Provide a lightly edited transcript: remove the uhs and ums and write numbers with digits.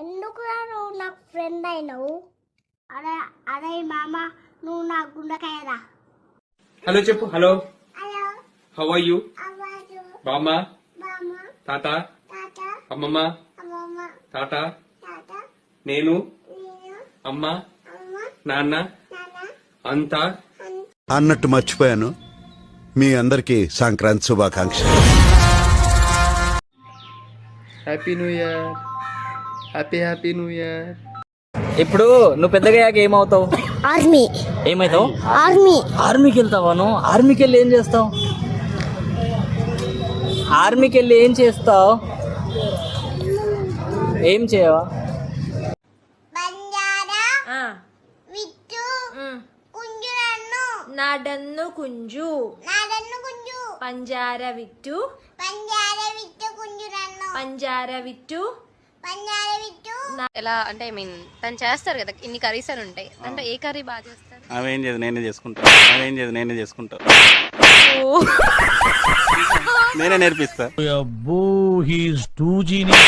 ఎందుకురా నువ్వు నాకు ఫ్రెండ్ అయినావు? అరే అరే మామ, నువ్వు నా గుండెకాయరా. హలో చెప్పు. Hello, hello, how are you? అవ్వదు, బామ్మ, బామ్మ, తాత, తాత, అమ్మమ్మ, అమ్మమ్మ, తాత, తాత, నేను, నేను, అమ్మ, అమ్మ, నాన్న నాన్న, అంతా అన్నట్టు మర్చిపోయాను. మీ అందరికీ సంక్రాంతి శుభాకాంక్షలు. Happy new year. Happy new year. ఇప్పుడు నువ్వు పెద్దగా అయ్యాక ఏమవుతావు? ఆర్మీ, ఏమవుతావు? ఆర్మీ, ఆర్మీకి వెళ్తావా? నువ్వు ఆర్మీకి వెళ్ళి ఏం చేస్తావు? ఆర్మీకి వెళ్ళి ఏం చేస్తావు? ఏం చేయవా? బంజారా, విట్టు, కుంజురన్ను, నాడన్ను కుంజు, నాడన్ను కుంజు, పంజార విట్టు, పంజార విట్టు కుంజురన్ను, పంజార విట్టు. పంజార విట్టు. ఎలా అంటే ఐ మీన్ తను చేస్తారు కదా, ఇన్ని కర్రీస్ అని ఉంటాయి, దాంట్లో ఏ కర్రీ బాగా చేస్తారు? అవేం చేయదు నేనే చేసుకుంటా. నేనే నేర్పిస్తా. అబ్బో హీస్ టూ జీనియస్.